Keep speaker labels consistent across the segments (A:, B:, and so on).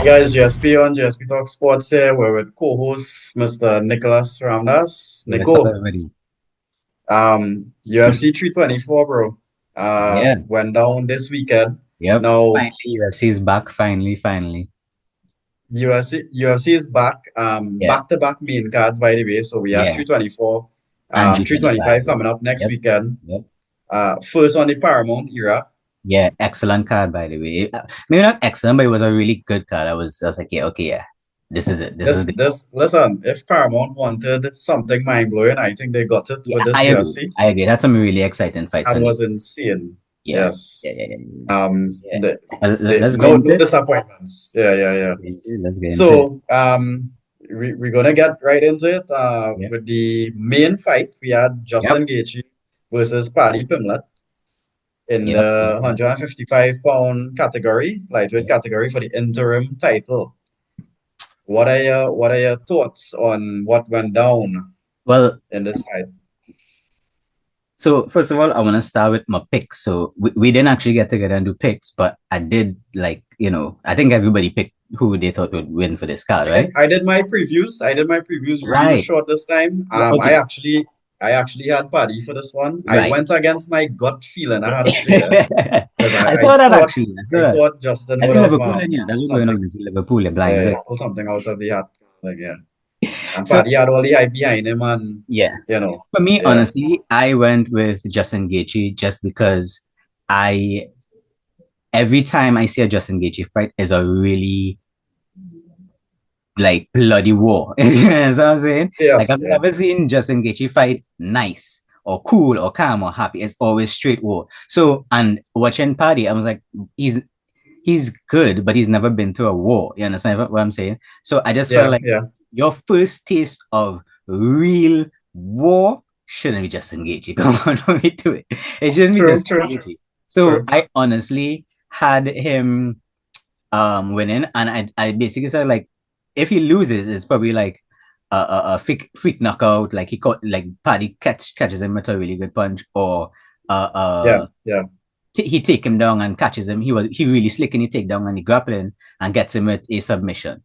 A: guys, GSP on GSP Talk Sports here. We're with co-host Mr. Nicholas Ramdas.
B: What's up,
A: Nico,
B: everybody?
A: UFC 324, bro.
B: Yeah,
A: Went down this weekend.
B: yep.
A: Now,
B: Finally, UFC is back. Finally.
A: UFC is back.
B: Yeah,
A: Back-to-back main cards, by the way. So we have
B: yeah.
A: 324,
B: And
A: 325
B: G25.
A: coming up next
B: Yep,
A: weekend.
B: yep.
A: First on the Paramount era.
B: Yeah, excellent card, by the way. Maybe not excellent, but it was a really good card. I was like, yeah, okay, yeah. This is it. This is good.
A: Listen, if Paramount wanted something mind-blowing, I think they got it
B: Yeah,
A: with
B: I
A: this
B: agree.
A: UFC
B: I agree. That's some really exciting fights
A: and
B: on it.
A: was insane.
B: Yeah,
A: Yes.
B: yeah, yeah, yeah, yeah. Yeah. Let's go
A: No
B: into
A: no
B: it.
A: disappointments. Yeah.
B: Let's get into it.
A: So we're gonna get right into it.
B: Yeah,
A: With the main fight, we had
B: yep,
A: Justin Gaethje versus Paddy Pimblett in
B: yep,
A: the 155-pound category, lightweight
B: yep.
A: category for the interim title. What are your thoughts on what went down
B: Well,
A: in this fight?
B: so first of all, I want to start with my picks. So we didn't actually get together and do picks, but I did I think everybody picked who they thought would win for this card, right?
A: I did my previews. I did my previews real
B: Right.
A: short this time.
B: Okay.
A: I actually had Paddy for this one. I
B: Right.
A: went against my gut feeling, I had to say that. Because
B: I saw that
A: thought
B: actually. I saw
A: I
B: that.
A: thought Justin
B: That's
A: would
B: in
A: have
B: Liverpool, and yeah, that's
A: pulled
B: what's going
A: something.
B: on. It's Liverpool, they're blind, right?
A: Pulled something out of the hat. Like, yeah. And
B: So
A: Paddy had all the hype behind him and
B: yeah,
A: you know,
B: for me,
A: yeah.
B: honestly, I went with Justin Gaethje just because I every time I see a Justin Gaethje fight is a really like bloody war. You know what I'm saying? Like
A: Yes,
B: I've
A: yeah.
B: never seen Justin Gaethje fight nice or cool or calm or happy. It's always straight war. So and watching Paddy, I was like, he's good, but he's never been through a war. You understand what I'm saying? So I just felt
A: Yeah,
B: like
A: yeah.
B: your first taste of real war shouldn't be Justin Gaethje. Come on, don't be do it. It shouldn't be
A: True,
B: Justin
A: true,
B: Gaethje. So
A: true.
B: I honestly had him winning, and I basically said like if he loses, it's probably like a freak knockout, like he caught like Paddy catches him with a really good punch, or
A: Yeah, yeah.
B: he take him down and catches him. He really slick in the takedown and he grappling and gets him with a submission.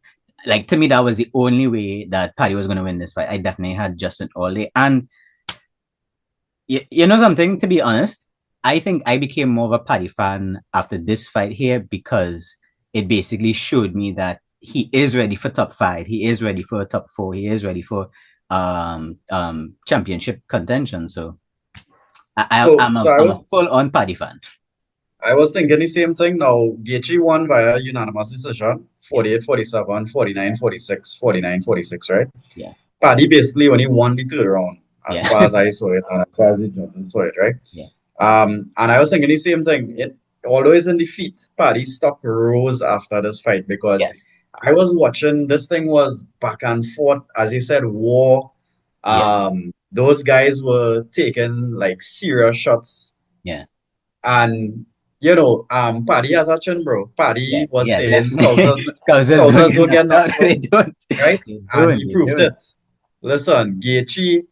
B: Like to me, that was the only way that Paddy was going to win this fight. I definitely had Justin all day, and you know something. To be honest, I think I became more of a Paddy fan after this fight here because it basically showed me that he is ready for top five. He is ready for top four. He is ready for championship contention. So
A: So so I
B: I'm
A: was
B: a full on Paddy fan.
A: I was thinking the same thing now. Gaethje won via unanimous decision,
B: Yeah,
A: 48-47, 49-46, 49-46, right?
B: yeah,
A: Paddy basically only won the third round, as
B: yeah,
A: far as I saw it, and as far as the judges saw it, right?
B: yeah.
A: And I was thinking the same thing. Although it's in defeat, Paddy's stock rose after this fight because
B: Yes.
A: I was watching, this thing was back and forth, as you said, war.
B: Yeah.
A: Those guys were taking like serious shots.
B: Yeah.
A: And Paddy has a chin, bro. Paddy
B: Yeah.
A: was
B: Yeah.
A: saying
B: Definitely. Scousers don't
A: Scousers
B: get
A: don't get
B: knocked out.
A: knocked
B: They
A: out,
B: don't.
A: right?
B: They
A: And
B: don't.
A: he
B: They
A: proved
B: don't.
A: it. Listen, Gaethje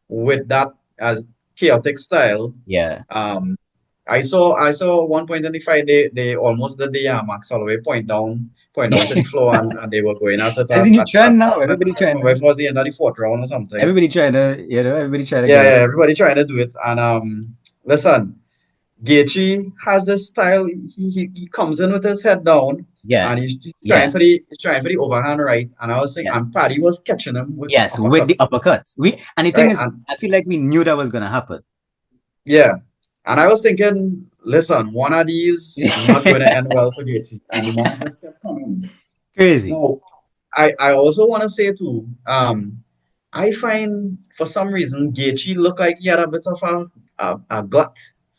A: with that as chaotic style.
B: Yeah.
A: Um, I saw one point in the fight they almost did the Max Holloway point down to the floor and they were going at it
B: As
A: at,
B: in you
A: at, at
B: trying now.
A: I
B: Everybody
A: can't
B: trying
A: remember
B: to.
A: if it was the end of the fourth round or something.
B: Everybody trying to
A: Yeah,
B: get
A: yeah,
B: it.
A: everybody trying to do it. And listen, Gaethje has this style. He comes in with his head down,
B: Yeah.
A: and he's trying
B: Yeah.
A: for the overhand right. And I was thinking, and
B: Yes.
A: Paddy was catching him with
B: Yes. With the
A: uppercuts,
B: uppercuts. And the thing
A: right?
B: is,
A: And
B: I feel like we knew that was gonna happen.
A: yeah, and I was thinking, listen, one of these not going to end well for Gaethje, and the man just kept coming.
B: Crazy.
A: No, I also want to say too, I find for some reason Gaethje looked like he had a bit of a gut.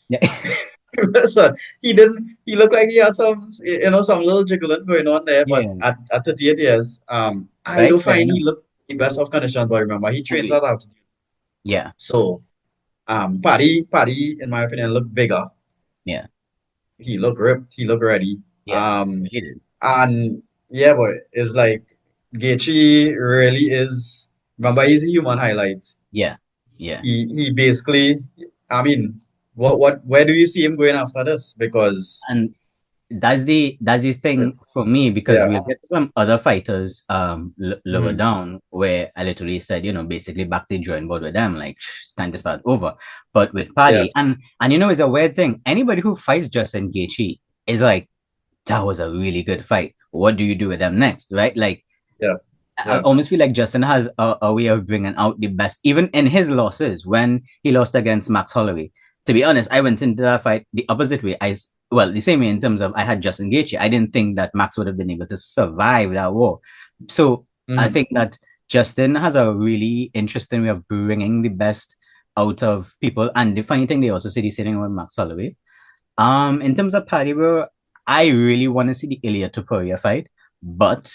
B: Yeah.
A: So he didn't. He looked like he had some little jiggling going on there. But
B: Yeah.
A: at 38 years, I
B: Right.
A: do
B: Fair
A: find
B: enough.
A: he looked the best of condition. But remember, he trains
B: Agree.
A: at altitude.
B: Yeah.
A: So, Paddy, in my opinion, looked bigger.
B: Yeah.
A: He looked ripped. He looked ready.
B: Yeah. He did.
A: And yeah, but it's like Gaethje really is. Remember, he's a human highlight.
B: Yeah. Yeah.
A: He basically. I mean, where do you see him going after this? Because
B: And that's the thing
A: Yes.
B: for me, because
A: Yeah,
B: we'll get to some other fighters lower
A: mhm,
B: down where I literally said, basically back to the drawing board with them, like it's time to start over. But with
A: yeah,
B: Paddy, and it's a weird thing. Anybody who fights Justin Gaethje is like, that was a really good fight. What do you do with them next, right? Like,
A: yeah,
B: I
A: yeah.
B: almost feel like Justin has a way of bringing out the best, even in his losses. When he lost against Max Holloway, to be honest, I went into that fight the opposite way. Well, the same way in terms of I had Justin Gaethje. I didn't think that Max would have been able to survive that war. So I
A: Mhm.
B: think that Justin has a really interesting way of bringing the best out of people. And the funny thing, they also say the same thing with Max Holloway. In terms of Paddy, bro, I really want to see the Ilya Topuria fight, but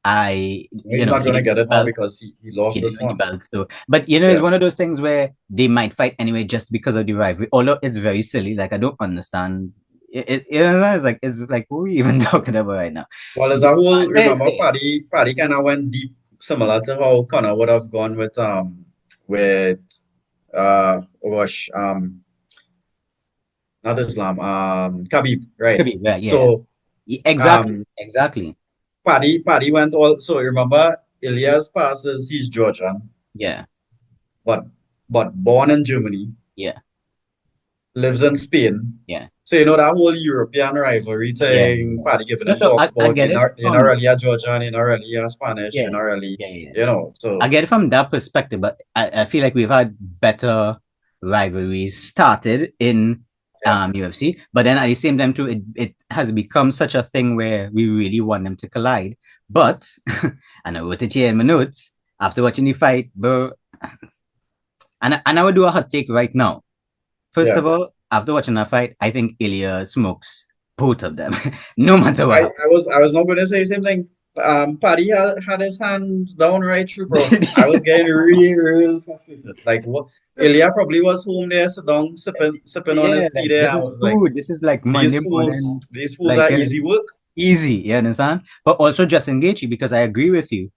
A: He's not
B: he
A: gonna
B: didn't
A: get
B: win the
A: it now
B: belt.
A: because he
B: He
A: lost
B: didn't
A: this
B: win the
A: one. So,
B: belt. So, but it's
A: yeah.
B: one of those things where they might fight anyway just because of the rivalry. Although it's very silly. Like, I don't understand. It's like what are we even talking about right now?
A: Well, as a whole,
B: It's
A: remember Paddy kind of went deep, similar to how Connor would have gone with oh gosh, not Islam, Khabib, right?
B: could be, yeah, yeah,
A: So
B: yeah. Exactly,
A: um
B: exactly.
A: Paddy went all, so remember Elias passes, he's Georgian,
B: Yeah,
A: but born in Germany,
B: yeah,
A: lives in Spain.
B: yeah,
A: So that whole European rivalry
B: yeah,
A: thing,
B: yeah.
A: Paddy giving
B: No,
A: him
B: so
A: talks
B: I
A: about
B: get it
A: you're not
B: from
A: really a Georgian, you're not really a Spanish,
B: yeah,
A: you're not really,
B: yeah, yeah. I
A: so
B: get it from that perspective, but I feel like we've had better rivalries started in
A: yeah.
B: UFC, but then at the same time too, it has become such a thing where we really want them to collide. But and I wrote it here in my notes after watching the fight, bro. And I would do a hot take right now. First
A: Yeah.
B: of all, after watching that fight, I think Ilya smokes both of them, no matter what
A: I was not gonna say the same thing. Paddy had his hands down right through, bro. I was
B: happens.
A: getting real frustrated. Like what Ilya probably was home there, sit down, sipping on
B: Yeah,
A: his tea
B: like
A: there.
B: this
A: I
B: is
A: was like,
B: food. This is like Monday morning,
A: these fools
B: like
A: are easy work.
B: easy. You understand? But also just engage you, because I agree with you.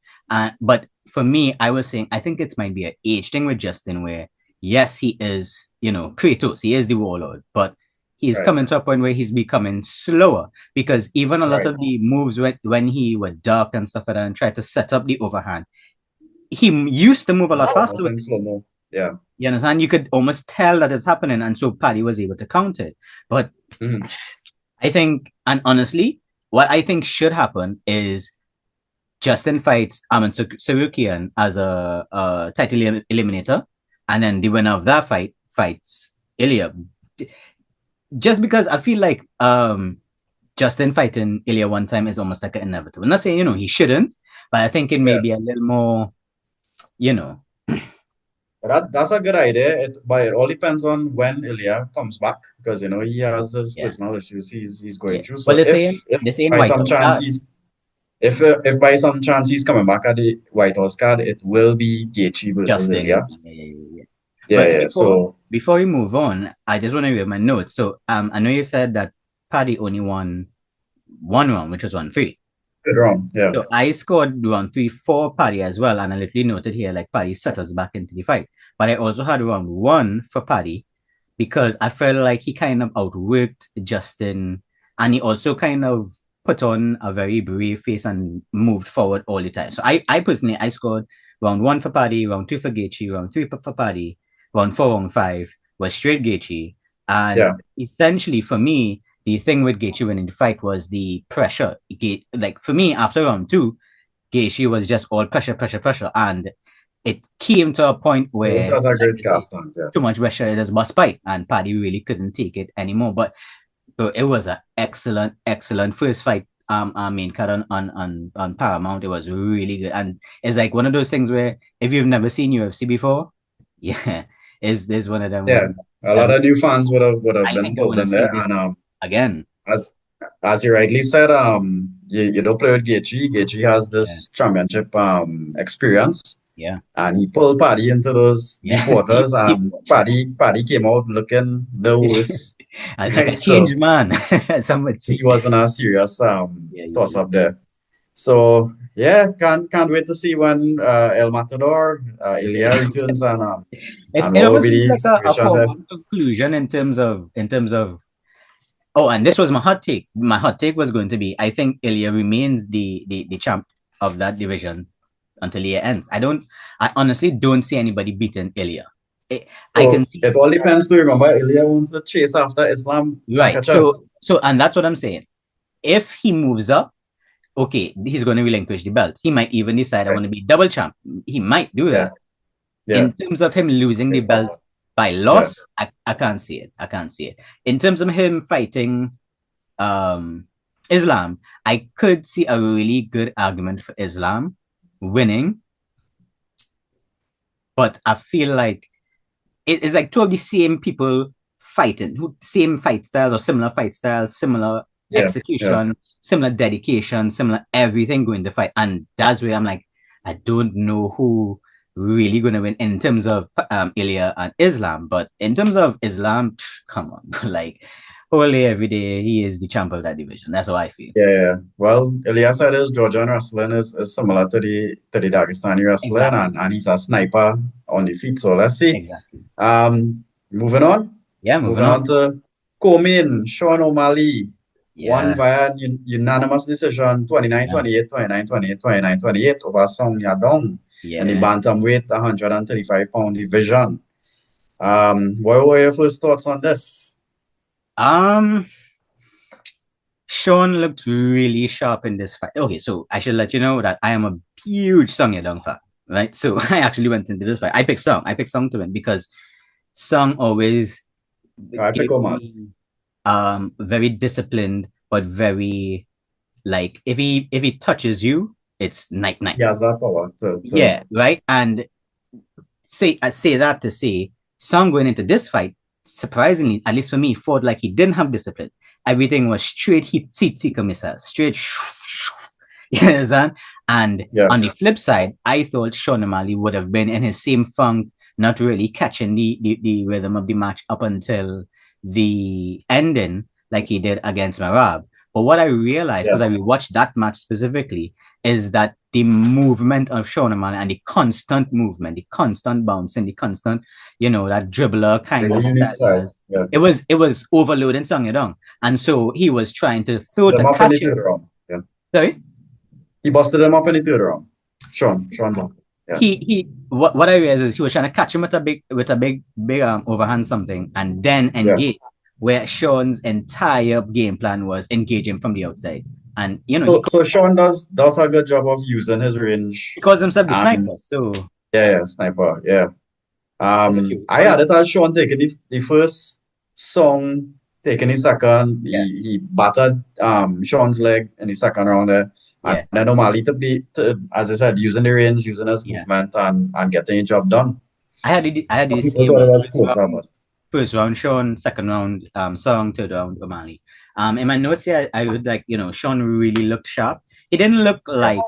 B: But for me, I was saying I think it might be an age thing with Justin, where yes, he is, Kratos. He is the warlord, but he's
A: Right,
B: coming to a point where he's becoming slower, because even a lot
A: right.
B: of the moves when he was dark and stuff like that and tried to set up the overhand, he used to move a lot
A: It's
B: faster
A: almost
B: with
A: in
B: it.
A: slow mo. Yeah.
B: You understand? You could almost tell that it's happening, and so Paddy was able to counter it. But
A: Mhm.
B: I think, and honestly, what I think should happen is Justin fights Aman Sarukian as a title eliminator, and then the winner of that fight fights Ilya. Just because I feel like Justin fighting Ilya one time is almost like an inevitable. I'm not saying he shouldn't, but I think it may
A: Yeah.
B: be a little more, you know.
A: But that's a good idea. But it all depends on when Ilya comes back because he has his
B: Yeah,
A: personal issues he's going
B: yeah.
A: through.
B: Well,
A: So
B: they're
A: if
B: saying
A: if
B: they're saying
A: by
B: White
A: some
B: House
A: chance
B: card.
A: if by some chance he's coming back at the White House card, it will be Gaethje versus
B: Justin.
A: Ilya.
B: Yeah, yeah, yeah, yeah.
A: Yeah,
B: But
A: yeah. So
B: before we move on, I just want to read my notes. So I know you said that Paddy only won one round, which was round three.
A: good round. Yeah,
B: So I scored round three for Paddy as well, and I literally noted here like Paddy settles back into the fight. But I also had round one for Paddy because I felt like he kind of outworked Justin, and he also kind of put on a very brave face and moved forward all the time. So I personally I scored round one for Paddy, round two for Gaethje, round three for Paddy, round four, round five was straight Gaethje, and
A: yeah.
B: essentially for me. The thing with Gaethje winning the fight was the pressure. Like for me, after round two, Gaethje was just all pressure, pressure, pressure, and it came to a point
A: Those
B: where,
A: has a
B: like
A: great
B: you say,
A: cast on. Yeah,
B: too much pressure it is bust pipe, and Paddy really couldn't take it anymore. But it was an excellent, excellent first fight. I mean, cut on Paramount, it was really good, and it's like one of those things where if you've never seen UFC before, yeah, is one of them
A: yeah.
B: ones
A: A lot
B: that
A: of new fans would have
B: I
A: been
B: think I
A: pulled
B: want to
A: in
B: see
A: there,
B: this
A: and
B: again.
A: as you rightly said, you don't play with Gaethje. Gaethje has
B: Yeah,
A: this championship experience.
B: yeah,
A: And he pulled Paddy into those deep
B: yeah. Deep,
A: waters,
B: deep
A: and
B: waters.
A: Paddy came out looking the worst,
B: Like a
A: right?
B: changed
A: So
B: man, some would
A: he
B: say.
A: was in a serious
B: Yeah,
A: toss
B: yeah,
A: up there. So yeah, can't wait to see when El Matador,
B: yeah.
A: Ilya returns, and
B: It,
A: and
B: it
A: what will
B: almost
A: be
B: feels
A: the
B: like a
A: situation there.
B: foregone conclusion in terms of Oh, and this was my hot take. My hot take was going to be, I think Ilya remains the champ of that division until the year ends. I honestly don't see anybody beating Ilya. I can
A: So
B: see,
A: it all depends to remember Ilya wants to chase after Islam
B: right.
A: Makhachev.
B: And that's what I'm saying. If he moves up, okay, he's going to relinquish the belt. He might even decide I
A: Right.
B: want to be double champ. He might do
A: Yeah,
B: that.
A: yeah,
B: In terms of him losing the belt by
A: yeah.
B: loss, I can't see it. I can't see it. In terms of him fighting Islam, I could see a really good argument for Islam winning, but I feel like it's like two of the same people fighting, same fight styles or similar fight styles, similar
A: Yeah, yeah.
B: execution, similar dedication, similar everything going to fight. And that's where I'm like, I don't know who really going to win in terms of Ilya and Islam. But in terms of Islam, come on, like, only every day he is the champ of that division. That's how I feel.
A: Yeah, yeah. Well, Ilyas said his Georgian wrestling is similar to the Dagestani wrestling,
B: Exactly.
A: and he's a sniper on the feet. So let's see.
B: Exactly.
A: Moving on.
B: Yeah,
A: Moving
B: moving
A: on
B: on.
A: to Comin, Sean O'Malley, won
B: Yeah.
A: via unanimous decision 29
B: Yeah.
A: 28, 29 28, 29 28 over Song Yadong in the
B: Yeah.
A: bantamweight 135-pound division. What were your first thoughts on this?
B: Um, Sean looked really sharp in this fight. Okay, so I should let you know that I am a huge Song Yadong fan, right? So I actually went into this fight. I picked Song. I picked Song to win because Song always
A: I pick
B: gives
A: Omar.
B: me very disciplined, but very like if he touches you, it's night night.
A: He has that power
B: Yeah, right. And I say that to say Song going into this fight, surprisingly, at least for me, fought like he didn't have discipline. Everything was straight hit seeker missiles, straight. You understand? And
A: yeah.
B: on the flip side, I thought Sean O'Malley would have been in his same funk, not really catching the rhythm of the match up until the ending, like he did against Marab. But what I realized, because I rewatched that match specifically, is that the movement of Sean O'Malley and the constant movement, the constant bouncing, the constant, that dribbler kind of style.
A: Yeah.
B: It was overloading Song Yadong. And so he was trying to throw to catch him.
A: Yeah.
B: Sorry?
A: He busted him up in the third round. Sean.
B: Yeah. What I realized is he was trying to catch him with a big overhand something and then engage. Yeah. Where Sean's entire game plan was engaging from the outside. And
A: so Sean does a good job of using his range.
B: He calls himself the sniper. So
A: sniper. Yeah. I had it as Sean taking the first Song, taking the second.
B: Yeah.
A: He battered Sean's leg in the second round there.
B: Yeah.
A: And then O'Malley as I said, using the range, using his movement and getting the job done.
B: I had the same first round Sean, second round Song, third round O'Malley. In my notes here, I would like, Sean really looked sharp. He didn't look like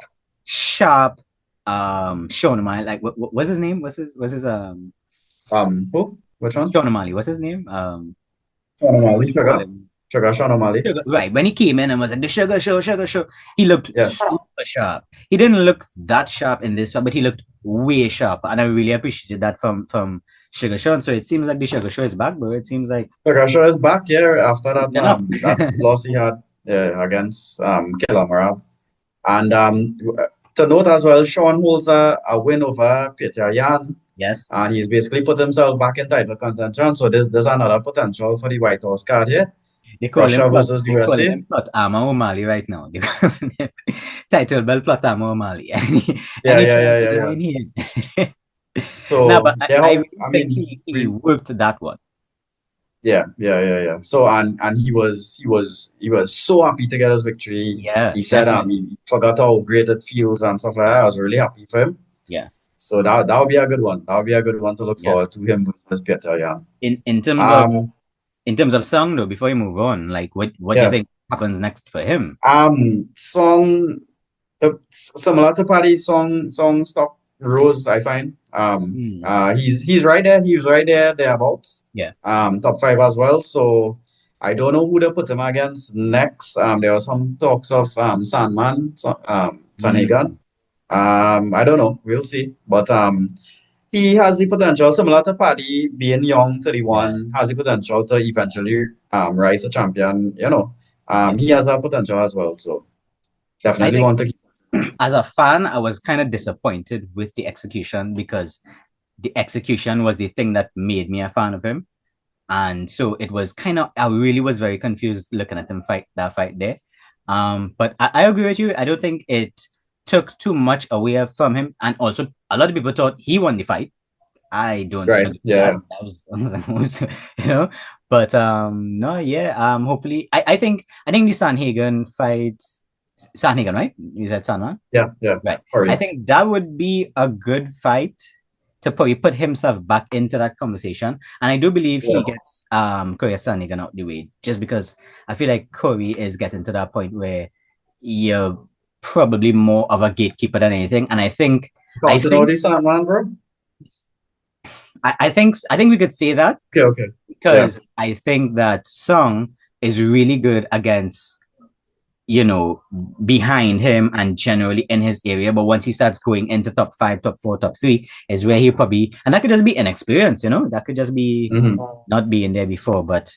B: sharp Sean O'Malley. Like what's his name? What's his
A: who? Which one?
B: Sean O'Malley. What's his name?
A: Sean O'Malley, Sugar Sean O'Malley.
B: Right. When he came in and was like the Sugar Show, he looked super sharp. He didn't look that sharp in this one, but he looked way sharp. And I really appreciated that from Sugar Sean. So it seems like the Sugar Show is back, bro. It seems like
A: Sugar Show is back, after that that loss he had against Killer Marab. And to note as well, Sean holds a win over Peter Yan.
B: Yes.
A: And he's basically put himself back in title contention. So there's another potential for the White House card here.
B: They call
A: Russia
B: him
A: versus
B: they
A: USA.
B: Call him Plot Armor O'Malley right now. Title belt Plot Armor O'Malley.
A: Yeah. So
B: no, but I
A: mean,
B: he worked that one.
A: Yeah. So and he was so happy to get his victory.
B: Yeah.
A: He said he forgot how great it feels and stuff like that. I was really happy for him.
B: Yeah.
A: So that would be a good one. That would be a good one to look forward to him with Peter Yan.
B: In terms of Song though, before you move on, like what do you think happens next for him?
A: Song similar to Paddy, Song stock rose, I find. He's right there. He was right there thereabouts.
B: Yeah.
A: Top 5 as well. So I don't know who they put him against next. There were some talks of Sandman, Sanhagan. I don't know. We'll see. But he has the potential, similar to Paddy, being young, 31, has the potential to eventually rise a champion,
B: Yeah.
A: he has that potential as well. So
B: I
A: definitely
B: think
A: want to keep.
B: as a fan, I was kind of disappointed with the execution because the execution was the thing that made me a fan of him. And so it was kind of, I really was very confused looking at him fight that fight there. But I agree with you. I don't think it took too much away from him. And also, a lot of people thought he won the fight. I don't
A: Right.
B: agree with that.
A: Yeah.
B: That was, you know. But no, yeah. Hopefully, I think the Sanhagen fight, Sanhagen, right? You said Sanman,
A: Yeah. Yeah.
B: right? I
A: Sorry.
B: think that would be a good fight to probably put himself back into that conversation. And I do believe
A: Yeah.
B: he gets Corey Sanigan out the way, just because I feel like Corey is getting to that point where you're probably more of a gatekeeper than anything. And I think
A: Continuity, Sandman, bro.
B: I think we could say that
A: Okay. Okay. Yeah.
B: because I think that Song is really good against behind him and generally in his area. But once he starts going into top five, top four, top three, is where he probably, and that could just be inexperience, that could just be
A: Hmm.
B: not being there before. But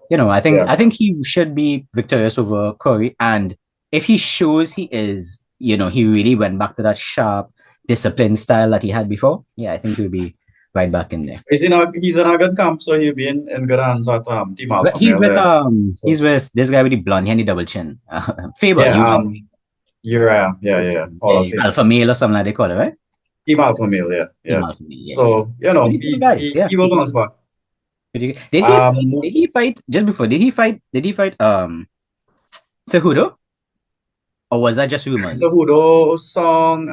B: I think
A: Yeah.
B: I think he should be victorious over Corey. And if he shows he is, he really went back to that sharp, disciplined style that he had before. Yeah, I think he'll be right back in there.
A: He's in a good camp, so he'll be in good hands at Team
B: But
A: Alpha Male there. So
B: he's with this guy with the blonde, handy double chin. Faber,
A: yeah.
B: you know,
A: Yeah. Hall of Fame.
B: Alpha male or something like they call it, right?
A: Team Alpha Male. Yeah.
B: Team
A: Yeah.
B: Alpha male, yeah.
A: So
B: Pretty good guys, yeah.
A: he will bounce back.
B: Did
A: Um,
B: he fight just before? Did he fight Cejudo? Or was that just rumors?
A: Cejudo song.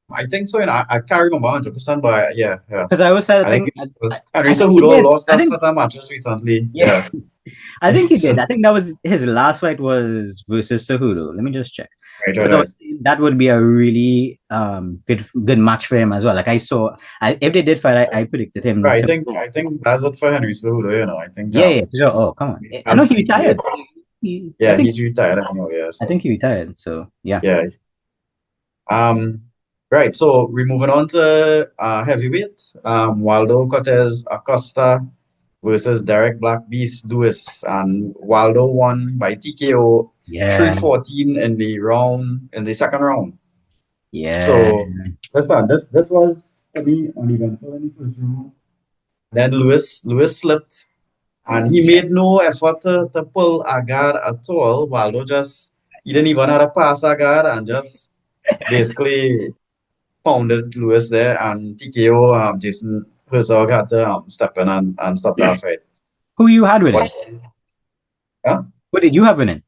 A: I think so. I can't remember 100%, but yeah.
B: Because I always said
A: I think Henry
B: I think he
A: Cejudo
B: did.
A: lost
B: I
A: that
B: think
A: set of matches recently.
B: yeah,
A: Yeah.
B: I think he did.
A: So,
B: I think that was his last fight was versus Cejudo. Let me just check. Because I
A: right.
B: was saying that would be a really good match for him as well. Like if they did fight, I predicted him
A: Right.
B: to.
A: I think that's it for Henry Cejudo. I think
B: Yeah, for sure. Oh, come on. I know he
A: as
B: retired. I
A: yeah,
B: think
A: he's retired. I know. Yeah.
B: I
A: So
B: think he retired. So yeah.
A: yeah. Um. Right. So we're moving on to heavyweight. Waldo Cortez Acosta versus Derek Black Beast Lewis, and Waldo won by TKO
B: Yeah.
A: 3-14 in the second round.
B: Yeah.
A: So this was to be uneventful in the first round. Then Lewis slipped, and he made no effort to pull a guard at all. Waldo he didn't even have a pass a guard and just basically pounded Lewis there, and TKO Jason Herzog had to step in and stop that fight.
B: Who you had winning?
A: Huh?
B: Who did you have winning?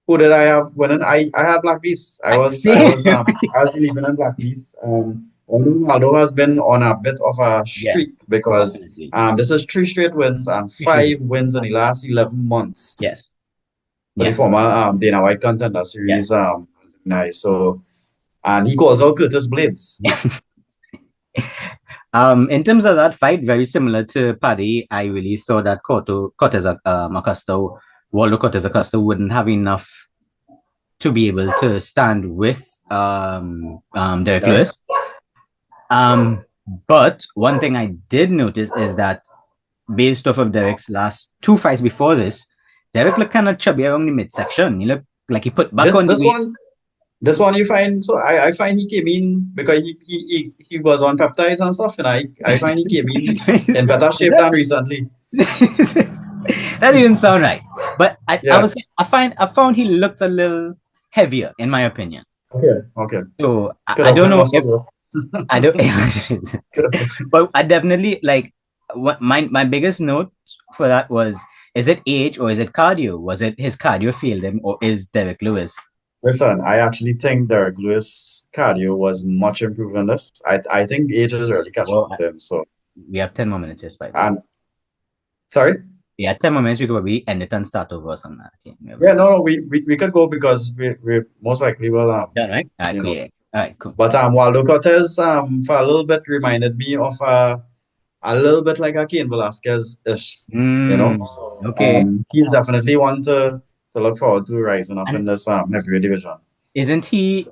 A: Who did I have winning? I had Black Beast. I was believing in Black Beast. Although Waldo has been on a bit of a streak because
B: Definitely.
A: this is 3 straight wins and 5 wins in the last 11 months.
B: Yes.
A: For the former Dana White Contender Series. Nice. So, and he calls out Curtis Blades.
B: In terms of that fight, very similar to Paddy, I really thought that Cortez Acosta, Waldo Cortez Acosta wouldn't have enough to be able to stand with Derek Lewis. But one thing I did notice is that based off of Derek's last 2 fights before this, Derek looked kind of chubby around the midsection. He looked like he put back
A: This one you find, so I find he came in because he was on peptides and stuff, and I find he came in better shape than recently.
B: That didn't sound right, but I found he looked a little heavier in my opinion.
A: Okay.
B: So I don't know if I don't, but I definitely like my biggest note for that was: is it age or is it cardio? Was it his cardio failed him, or is Derek Lewis?
A: Listen, I actually think Derek Lewis' cardio was much improved on this. I think age is really catching up to him. So
B: we have 10 more minutes, just by
A: and sorry.
B: Yeah, 10 more minutes. We could probably end it and start over or something.
A: Yeah, no, we could go because we most likely will
B: done, right? All right, cool. Yeah. All right, cool.
A: But Waldo Cortez for a little bit reminded me of a little bit like a Cain Velasquez-ish, So,
B: okay.
A: He's definitely one to look forward to rising up in this heavyweight division.
B: Isn't he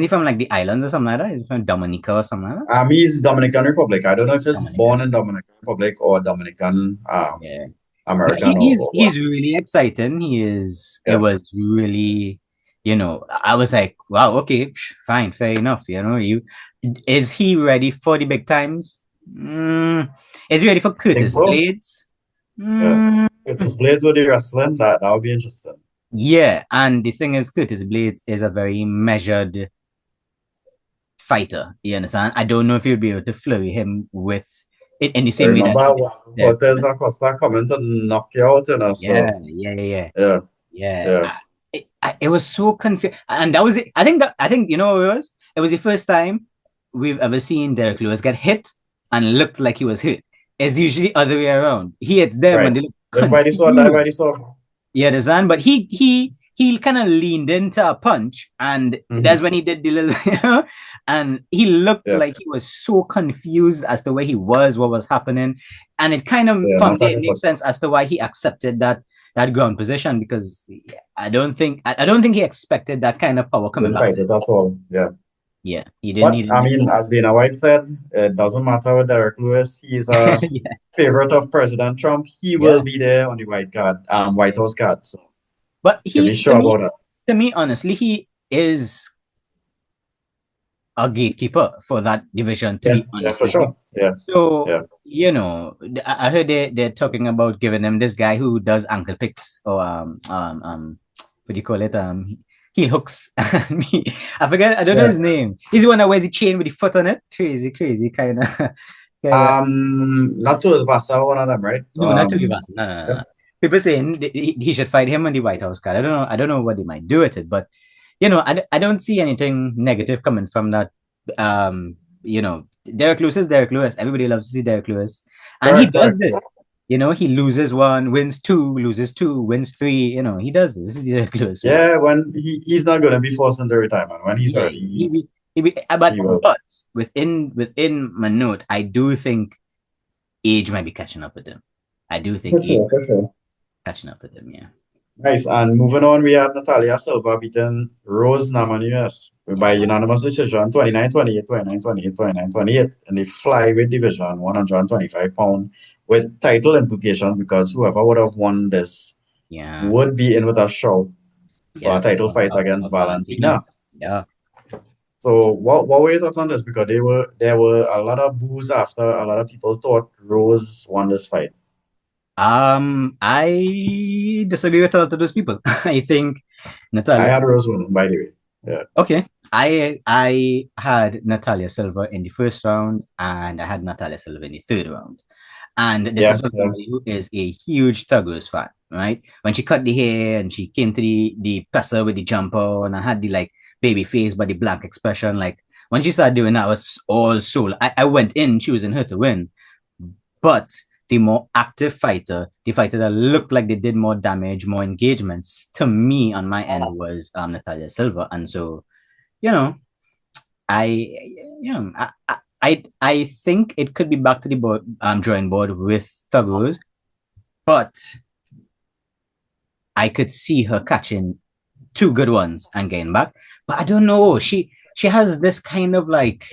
B: from like the islands or something like that? Is he from Dominica or something like that?
A: He's Dominican Republic. I don't know if he's born in Dominican Republic or Dominican.
B: Yeah.
A: American or what.
B: He's really exciting. He is. It
A: Yeah.
B: was really, I was like, wow, okay, fine, fair enough. Is he ready for the big times? Is he ready for
A: I think
B: Curtis
A: so.
B: Blades?
A: Yeah. If it's Blades with the wrestling, that would be interesting.
B: Yeah, and the thing is, Curtis Blades is a very measured fighter. You understand? I don't know if you'll be able to flurry him with it in the
A: I
B: same way that
A: remember
B: he did.
A: Cortez Acosta coming to knock you out,
B: Yeah,
A: so
B: yeah.
A: yeah,
B: Yeah,
A: yeah.
B: it was so confusing, and that was it. I think you know what it was. It was the first time we've ever seen Derek Lewis get hit and looked like he was hit. It's usually other way around. He hits them
A: Right.
B: and they look
A: Everybody saw that,
B: confused.
A: everybody saw.
B: Yeah, the Zan, but he kind of leaned into a punch, and that's when he did the little, and he looked
A: Yeah.
B: like he was so confused as to where he was, what was happening, and it kind of
A: Yeah,
B: from
A: not
B: there
A: talking
B: makes
A: about.
B: sense as to why he accepted that ground position, because I don't think he expected that kind of power
A: He
B: coming
A: didn't
B: back
A: fight
B: to
A: it
B: him.
A: at all. Yeah.
B: Yeah, he
A: But I
B: didn't.
A: mean, as Dana White said, it doesn't matter with Derek Lewis. He's a
B: Yeah,
A: favorite of President Trump. He will
B: yeah.
A: be there on the White House card. So
B: But
A: you can be
B: he
A: sure about that.
B: to me, honestly, he is a gatekeeper for that division, to
A: Yeah,
B: be
A: yeah,
B: honest
A: for
B: with you.
A: sure. Yeah,
B: So,
A: yeah.
B: I heard they're talking about giving him this guy who does ankle picks, or what do you call it? Heel hooks. I forget, I don't know
A: Yeah.
B: his name. He's the one that wears the chain with the foot on it. Crazy kind of kind of
A: Not to his Basa, one of them, right?
B: no, not to Ivas. No.
A: Yeah.
B: People saying he should fight him on the White House card. I don't know what they might do with it, but I don't see anything negative coming from that. Derek Lewis is Derek Lewis. Everybody loves to see Derek Lewis, and he
A: Correct,
B: does
A: correct.
B: this. He loses one, wins two, loses two, wins three. He does this. This is Derek Lewis.
A: Yeah, when he's not gonna be forced into retirement. When he's
B: Yeah,
A: ready,
B: but
A: he will.
B: within my note, I do think age might be catching up with him. I do think
A: For
B: age
A: sure, for sure.
B: catching up with him. Yeah.
A: Nice. And moving on, we had Natalia Silva beating Rose Namajunas by
B: Yeah.
A: unanimous decision 29-28, 29-28, 29-28 in the flyweight division, 125-pound, with title implications because whoever would have won this
B: Yeah.
A: would be in with a shout for
B: Yeah.
A: a title fight against Valentina.
B: Yeah.
A: So what were your thoughts on this? Because there were a lot of boos after a lot of people thought Rose won this fight.
B: I disagree with a lot of those people. I think
A: I
B: Natalia.
A: had Rose winning, by the way. Yeah.
B: Okay. I had Natalia Silva in the first round, and I had Natalia Silva in the third round. And this is from somebody who is a huge Thug Rose fan, right? When she cut the hair and she came to the presser with the jumper, and I had the like baby face but the blank expression, like when she started doing that, I was all soul. I went in choosing her to win, but the more active fighter, the fighter that looked like they did more damage, more engagements, to me on my end was Natalia Silva, and so I I think it could be back to the drawing board with Thug Rose, but I could see her catching two good ones and getting back. But I don't know. She has this kind of like,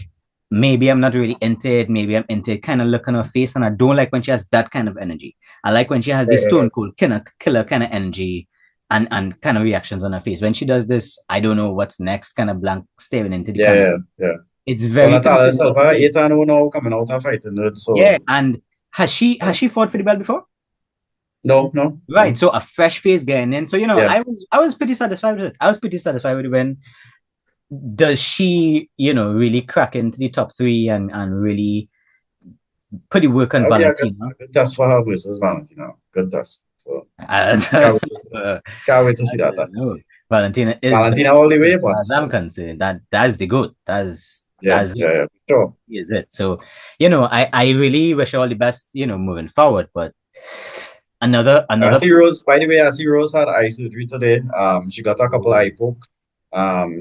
B: maybe I'm not really into it, maybe I'm into it kind of look on her face, and I don't like when she has that kind of energy. I like when she has this stone cold killer kind of energy and kind of reactions on her face. When she does this, I don't know what's next, kind of blank staring into the camera.
A: Yeah.
B: It's very
A: Natalia Silva, 8-0 now, coming out of fighting it. So
B: yeah, and has she fought for the belt before?
A: No.
B: Right, so a fresh face getting in. So
A: Yeah.
B: I was pretty satisfied with it. I was pretty satisfied with it. When does she, really crack into the top three and really put the work on Valentina?
A: Good test for her versus Valentina. Good test. So can't wait to see that.
B: Valentina is
A: Valentina all the way, but
B: as I'm concerned, that's the goat. That's
A: sure.
B: Is it. So, I really wish her all the best, moving forward. But another
A: I see Rose, by the way, Rose had eye surgery today. She got a couple of eye pokes.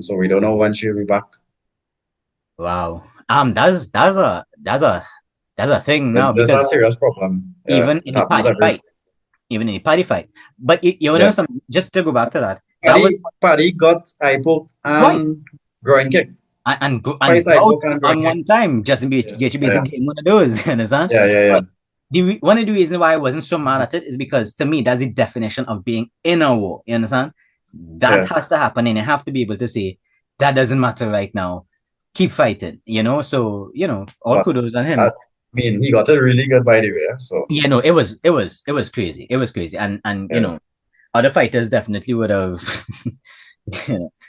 A: So we don't know when she'll be back.
B: Wow. That's a thing now.
A: There's a serious problem.
B: Even in the party fight. Even in the party fight. But you know something, just to go back to that.
A: Paddy got eye poke and groin kick.
B: And one time, Justin Gaethje basically getting one of those, you understand?
A: Yeah.
B: one of the reasons why I wasn't so mad at it is because to me that's the definition of being in a war. You understand? That has to happen, and you have to be able to say that doesn't matter right now. Keep fighting, you know. So all kudos on him.
A: I mean, he got it really good by the way. So
B: yeah, no, it was crazy. It was crazy, and other fighters definitely would have.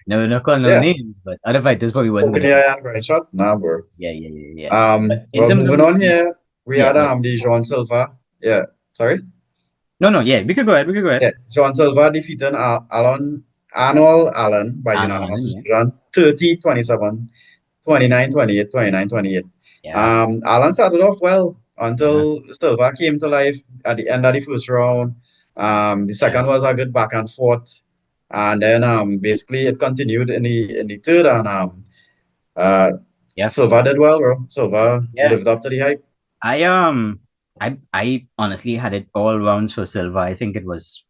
B: No call no names, but other fighters probably wasn't.
A: Yeah, and shot. Nah, bro.
B: Yeah.
A: Well, moving on here, we had the Jean Silva. Yeah, sorry.
B: No, yeah, we could go ahead.
A: Yeah, Jean Silva defeated Arnold Allen by unanimous decision, 30-27, 29-28, 29-28. Allen started off well until Silva came to life at the end of the first round. The second was a good back and forth, and then basically it continued in the third, and Silva did well, bro. Silva lived up to the hype.
B: I honestly had it all rounds for Silva. I think it was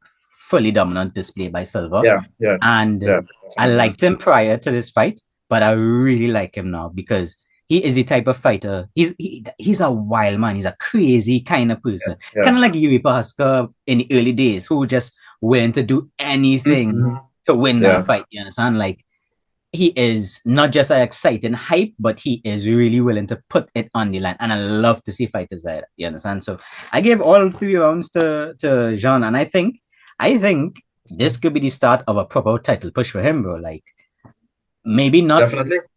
B: fully dominant display by Silva.
A: Yeah.
B: I liked him prior to this fight, but I really like him now because he is the type of fighter. He's a wild man. He's a crazy kind of person. Kind of like Yuri Prochazka in the early days, who just willing to do anything to win that fight. You understand? Like, he is not just an exciting hype, but he is really willing to put it on the line. And I love to see fighters like that. You understand? So I gave all 3 rounds to Jean, and I think this could be the start of a proper title push for him, bro. Like, maybe not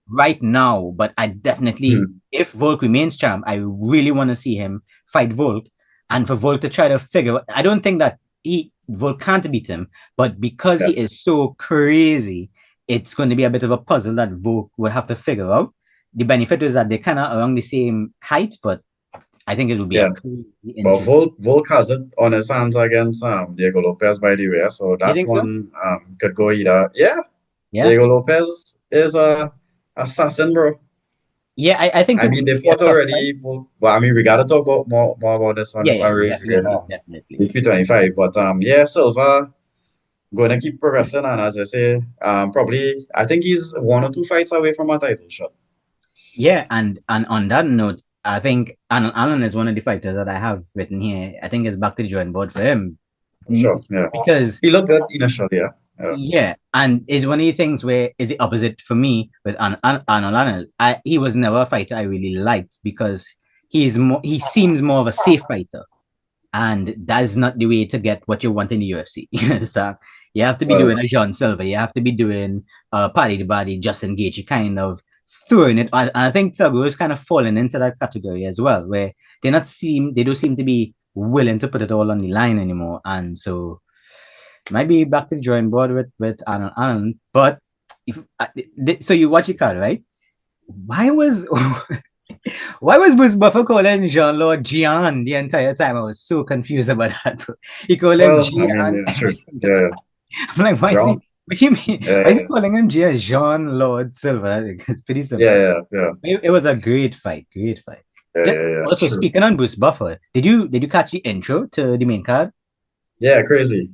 B: right now, but I definitely, if Volk remains champ, I really want to see him fight Volk, and for Volk to try to figure. I don't think that Volk can't beat him, but because he is so crazy, it's going to be a bit of a puzzle that Volk will have to figure out. The benefit is that they're kind of around the same height, but I think it will be a crazy
A: But Volk has it on his hands against Diego Lopez, by the way, so that one could go either. Yeah. Diego Lopez is a assassin, bro.
B: Yeah, I think.
A: I mean, they fought already. Well, I mean, we gotta talk about more about this one.
B: Definitely.
A: Q25, but Silva going to keep progressing, and as I say, probably I think he's 1 or 2 fights away from a title shot.
B: Yeah, and on that note, I think Allen is one of the fighters that I have written here. I think it's back to the drawing board for him.
A: Sure, yeah.
B: Because
A: he looked good initially,
B: yeah, and it's one of the things where is the opposite for me with Arnold Allen. He was never a fighter I really liked because he seems more of a safe fighter, and that's not the way to get what you want in the UFC. So you have to be doing a Jean Silva, you have to be doing Paddy the Body, Justin Gaethje kind of throwing it. And I think Thugger is kind of falling into that category as well, where they don't seem to be willing to put it all on the line anymore, and so might be back to the drawing board with Arnold. But so you watch your card, right? Why was Bruce Buffer calling Jean-Lord Gian the entire time? I was so confused about that. He called him Gian. I'm like, why is he? What do you mean? Why is he calling him Jean-Lord Silva? It's pretty simple.
A: Yeah.
B: It was a great fight. Also, speaking on Bruce Buffer, did you catch the intro to the main card?
A: Yeah, crazy.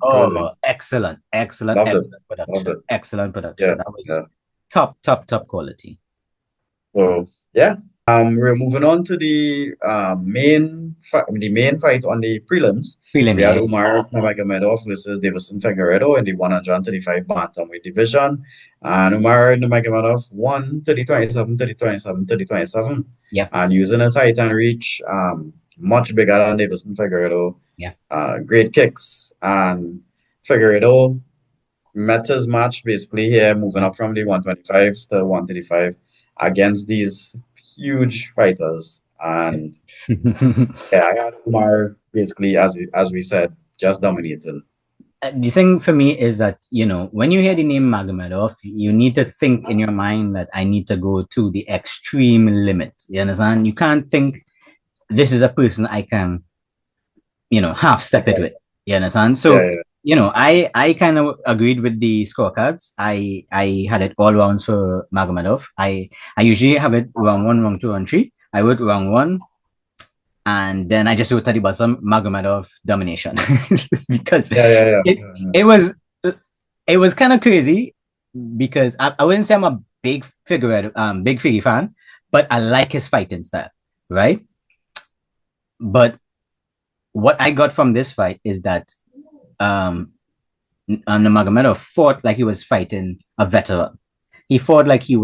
B: Excellent production. Excellent production.
A: Yeah,
B: that was top quality.
A: So we're moving on to the main fight on the prelims. We had Umar Nurmagomedov versus Deiveson Figueiredo in the 135 bantamweight division, and Umar Nurmagomedov won 30-27, 30-27, 30-27.
B: Yeah,
A: and using his height and reach, much bigger than Deiveson Figueiredo.
B: Yeah,
A: great kicks, and Figueiredo met his match basically here, moving up from the 125 to 135 against these huge fighters, and I had Umar basically, as we said, just dominated.
B: The thing for me is that, when you hear the name Magomedov, you need to think in your mind that I need to go to the extreme limit. You understand? You can't think this is a person I can, half step it with. You understand? So, I kind of agreed with the scorecards. I had it all rounds for Magomedov. I usually have it round 1, round 2, round 3. I wrote round 1, and then I just wrote at the bottom Magomedov domination because it was kind of crazy because I wouldn't say I'm a big Figgy fan, but I like his fighting style, right? But what I got from this fight is that Nurmagomedov fought like he was fighting a veteran. He fought like he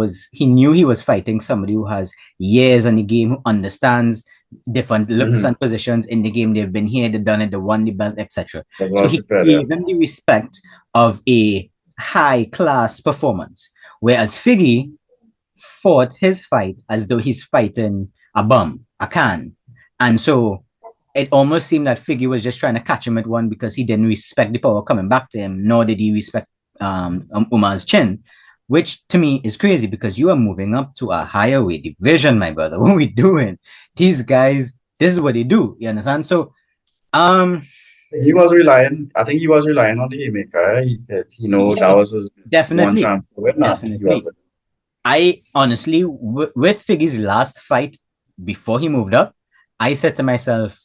B: knew he was fighting somebody who has years on the game, who understands different looks and positions in the game. They've been here, they've done it, they won the belt, etc. So he gave them the respect of a high class performance. Whereas Figgy fought his fight as though he's fighting a bum, a can. And so it almost seemed that Figgy was just trying to catch him at one because he didn't respect the power coming back to him, nor did he respect Umar's chin, which to me is crazy because you are moving up to a higher weight division, my brother. What are we doing? These guys, this is what they do. You understand? So,
A: he was relying. I think he was relying on the haymaker. That was his
B: definitely,
A: one chance to win.
B: Definitely. I honestly, with Figgy's last fight before he moved up, I said to myself,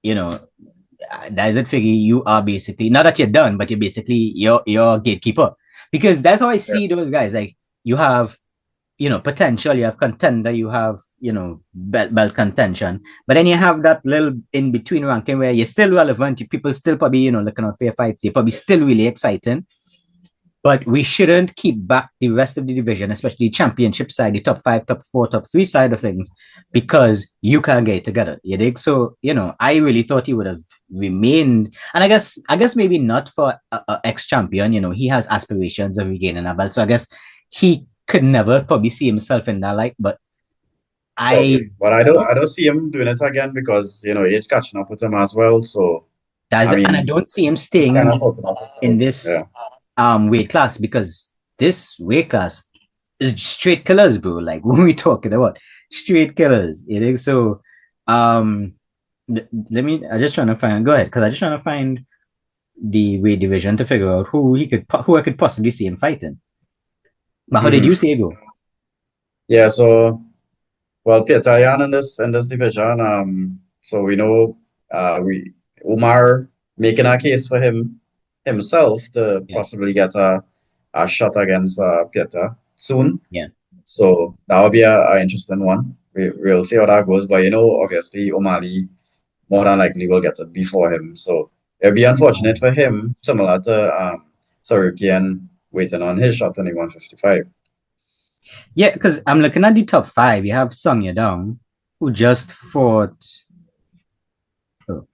B: that is it, Figgy. You are basically, not that you're done, but you're basically your gatekeeper. Because that's how I see those guys. Like you have, potential, you have contender, you have, belt contention. But then you have that little in between ranking where you're still relevant. People still probably, looking out for your fights. You're probably still really exciting. But we shouldn't keep back the rest of the division, especially the championship side, the top 5, top 4, top 3 side of things, because you can't get it together. You dig? So, I really thought he would have remained. And I guess maybe not for a ex-champion, he has aspirations of regaining a belt. So I guess he could never probably see himself in that light. But
A: I don't see him doing it again because, age catching up with him as well. So
B: and I don't see him staying in this weight class because this weight class is straight killers, bro. Like when we talking about straight killers, you think so? I'm just trying to find. Go ahead, because I'm just trying to find the weight division to figure out who I could possibly see him fighting. But how did you see it go?
A: Yeah, so Petr Yan in this division. So we know Umar making a case for himself to possibly get a shot against Petr soon.
B: Yeah.
A: So that would be an interesting one. We'll see how that goes. But obviously O'Malley more than likely will get it before him. So it'll be unfortunate for him, similar to Tsarukyan waiting on his shot in the 155.
B: Yeah, because I'm looking at the top 5. You have Song Yadong, who just fought. Oh,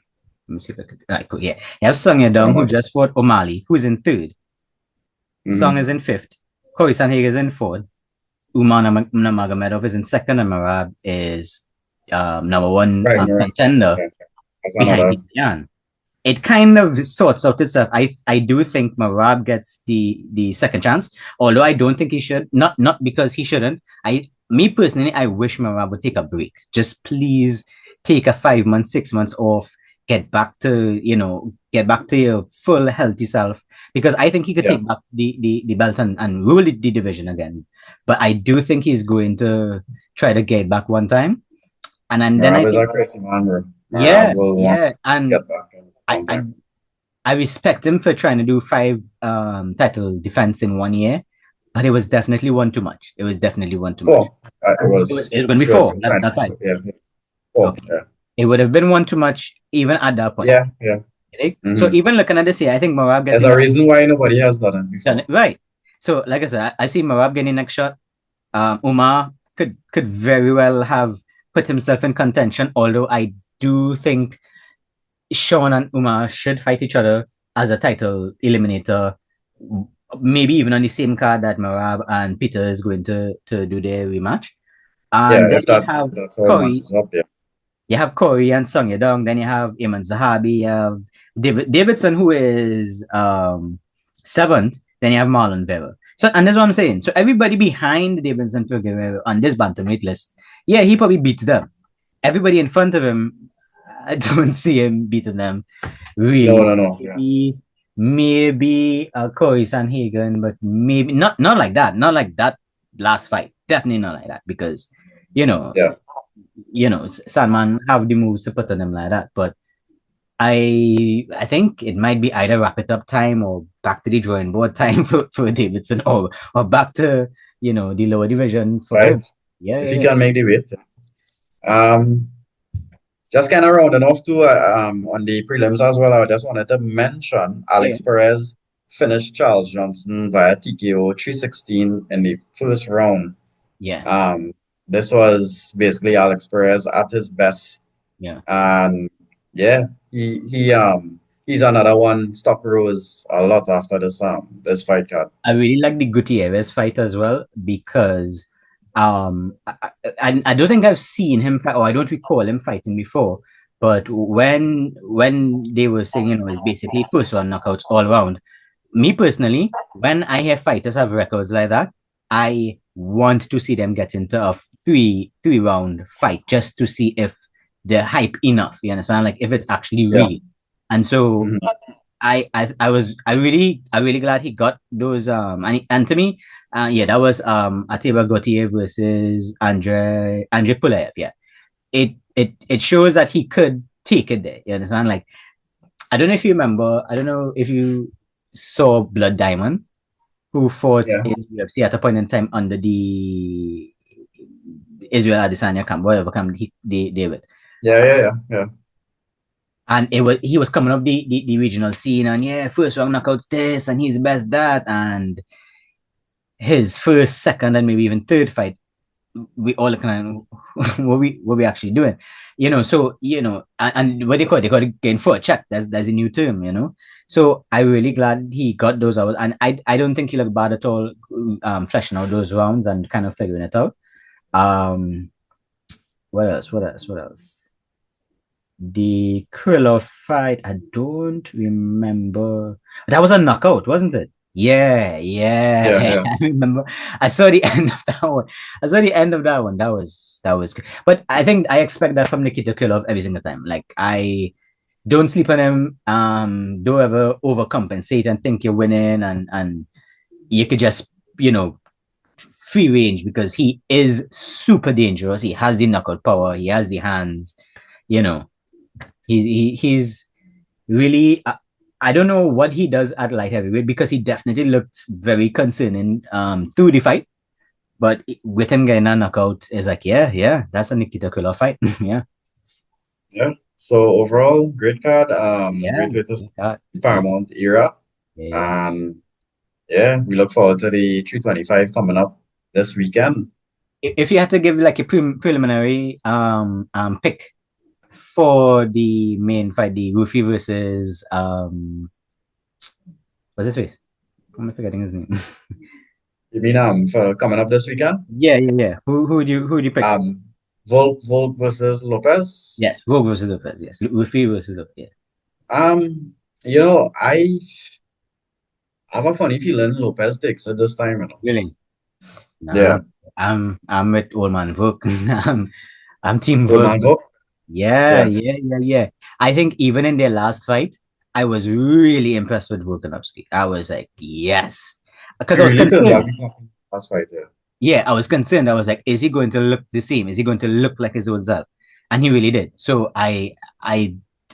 B: let me see if I could. Right, cool. Yeah, you have Song Yadong, who just fought O'Malley, who's in 3rd. Song is in 5th. Corey Sandhagen is in 4th. Umar Nurmagomedov is in 2nd, and Merab is number 1 contender behind Yan. It kind of sorts out itself. I do think Merab gets the second chance, although I don't think he should. Not because he shouldn't. Me personally, I wish Merab would take a break. Just please take a 5 months, 6 months off. Get back to your full healthy self, because I think he could take back the belt and rule the division again. But I do think he's going to try to get back one time, and then I think, and I respect him for trying to do 5 title defense in 1 year, but it was definitely one too much. It was definitely one too much. It was going to be 4. That's fine. Okay. Yeah. It would have been one too much even at that point.
A: Yeah.
B: So even looking at this here, I think Merab gets.
A: There's a reason why nobody has done it before.
B: Right. So like I said, I see Merab getting next shot. Umar could very well have put himself in contention, although I do think Sean and Umar should fight each other as a title eliminator, maybe even on the same card that Merab and Peter is going to do their rematch.
A: If that's how it matches up,
B: You have Corey and Song Yadong, then you have Ayman Zahabi, you have Davidson, who is 7th, then you have Marlon Vera. So, and that's what I'm saying. So everybody behind Davidson Figueroa on this bantamweight list, he probably beat them. Everybody in front of him, I don't see him beating them. Really.
A: No.
B: Maybe Corey Sandhagen, but maybe not like that. Not like that last fight. Definitely not like that, because Sandman have the moves to put on them like that. But I think it might be either wrap it up time or back to the drawing board time for Davidson, or back to the lower division for him.
A: If he can make the weight. Just kind of rounding off too, on the prelims as well. I just wanted to mention
B: Yeah.
A: Alex Perez finished Charles Johnson via TKO 316 in the first round.
B: Yeah.
A: Um, this was basically Alex Perez at his best,
B: Yeah.
A: and yeah, he's another one. Stock rose a lot after this fight card.
B: I really like the Gutierrez fight as well because I don't think I've seen him fight, or I don't recall him fighting before. But when they were saying, it's basically first round knockouts all around. Me personally, when I hear fighters have records like that, I want to see them get into a three round fight just to see if they're hype enough. You understand? Like if it's actually
A: Yeah.
B: real. And so
A: Mhm.
B: I really glad he got those and to me that was Atiba Gautier versus Andre Pulev. Yeah, it shows that he could take it there. You understand? Like I don't know if you remember. I don't know if you saw Blood Diamond, who fought
A: Yeah,
B: in UFC at a point in time under the Israel Adesanya camp, whatever camp they were.
A: yeah.
B: And he was coming up the regional scene, and yeah, first round knockouts this, and he's the best that, and his first, second, and maybe even third fight, we all kind of what we actually doing, So and what they call it getting for a check. That's a new term, So I really glad he got those out, and I don't think he looked bad at all, fleshing out those rounds and kind of figuring it out. What else? What else? What else? The Krylov fight, I don't remember. That was a knockout, wasn't it? Yeah,
A: Yeah.
B: I remember. I saw the end of that one. I saw the end of that one. That was good. But I think I expect that from Nikita Krylov every single time. Like I don't sleep on him. Don't ever overcompensate and think you're winning and you could just, free range because he is super dangerous. He has the knockout power, he has the hands, you know. He's really I don't know what he does at light heavyweight because he definitely looked very concerning through the fight. But with him getting a knockout, it's like, yeah, that's a Nikita Krylov fight. Yeah.
A: Yeah. So overall, great card.
B: Yeah.
A: Great way to start
B: Yeah.
A: the Paramount era.
B: Yeah.
A: And yeah, we look forward to the 325 coming up this weekend.
B: If you had to give like a preliminary pick for the main fight, the Rufi versus what's his face? I'm forgetting his name.
A: You mean for coming up this weekend?
B: Yeah. Who would you pick?
A: Volk versus Lopez.
B: Yes, Rogue versus Lopez. Yes, Rufi versus Lopez. Yeah.
A: Um, you know, I have a funny feeling Lopez takes it this time.
B: Really? Nah,
A: Yeah.
B: I'm with old man Vuk. I'm team
A: Old
B: Vuk.
A: man Volk. Yeah.
B: Yeah. I think even in their last fight, I was really impressed with Volkanovski. I was like, yes, because
A: He
B: I was
A: really turned
B: concerned.
A: out last fight, yeah.
B: Yeah, I was concerned. I was like, is he going to look the same? Is he going to look like his old self? And he really did. So I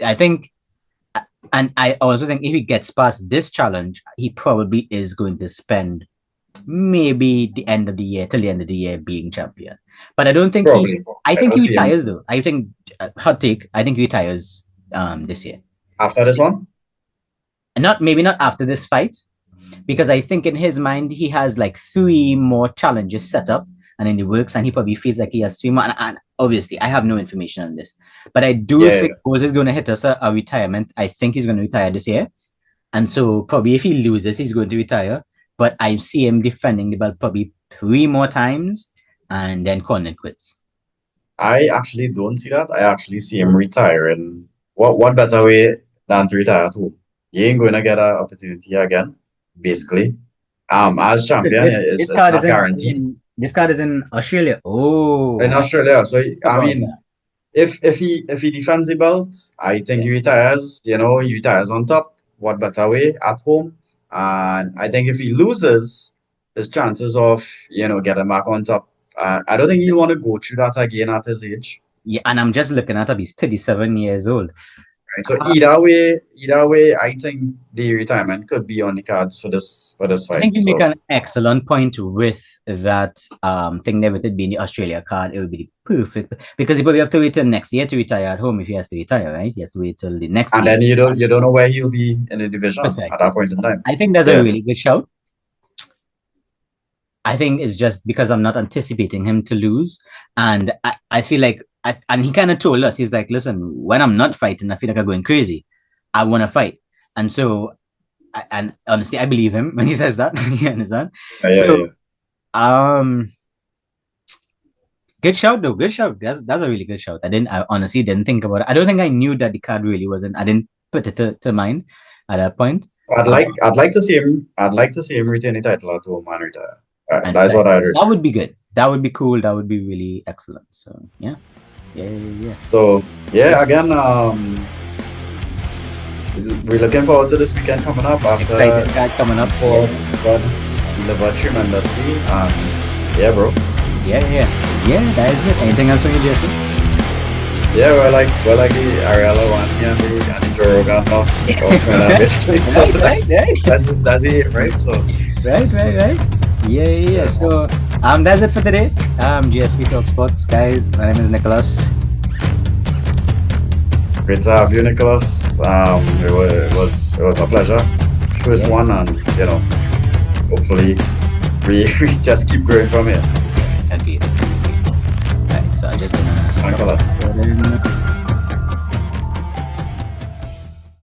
B: think, and I also think if he gets past this challenge, he probably is going to spend maybe the end of the year till the end of the year being champion. But I don't think
A: Probably.
B: I
A: I
B: think
A: don't
B: he
A: see him
B: retires though. I think hot take. I think he retires this year.
A: after this one.
B: And not maybe not after this fight, because I think in his mind he has like 3 more challenges set up and in the works, and he probably feels like he has 3 more. And obviously, I have no information on this, but I do
A: Yeah.
B: think Gold is going to hit us a retirement. I think he's going to retire this year, and so probably if he loses, he's going to retire. But I see him defending the belt probably 3 more times and then calling it quits.
A: I actually don't see that. I actually see him retiring. What better way than to retire at home? You ain't going to get an opportunity again, basically. As champion, it's
B: Card
A: not
B: is
A: guaranteed
B: this card is in Australia. Oh,
A: in Australia. So I
B: about
A: mean,
B: that.
A: if he defends the belt, I think he retires. He retires on top. What better way at home? And I think if he loses, his chances of getting back on top. I don't think he'll want to go through that again at his age.
B: Yeah, and I'm just looking at him. He's 37 years old.
A: Right. So either way, I think the retirement could be on the cards for this
B: I
A: fight.
B: think you
A: So
B: make an excellent point with that thing there with it being the Australia card. It would be perfect because he probably have to wait till next year to retire at home if he has to retire, right? He has to wait till the next
A: and
B: year.
A: then you don't know where he'll be in the division at
B: Precisely.
A: that point in time.
B: I think that's
A: Yeah.
B: a really good shout. I think it's just because I'm not anticipating him to lose. And I feel like, and he kind of told us, he's like, listen, when I'm not fighting, I feel like I'm going crazy. I want to fight. And so, and honestly, I believe him when he says that. You understand?
A: Yeah.
B: Good shout though. Good shout. That's a really good shout. I honestly didn't think about it. I don't think I knew that the card really wasn't. I didn't put it to mind at that point.
A: I'd like to see him retain the title at home and retire.
B: And
A: that's what I heard.
B: That would be good. That would be cool. That would be really excellent. So yeah.
A: So yeah, again, we're looking forward to this weekend coming up after
B: coming up
A: for delivered tremendously. Yeah, bro.
B: Yeah, that is it. Anything else on you, Jeffrey?
A: Yeah, we're like the Ariella one and the Joe Rogan of basically. So that's it, right? So
B: right. Yeah. So that's it for today. GSP Talk Sports, guys. My name is Nicholas.
A: Great to have you, Nicholas. It was a pleasure. First one, and hopefully we just keep growing from here.
B: Agreed. Right, so I just gonna
A: thanks a lot.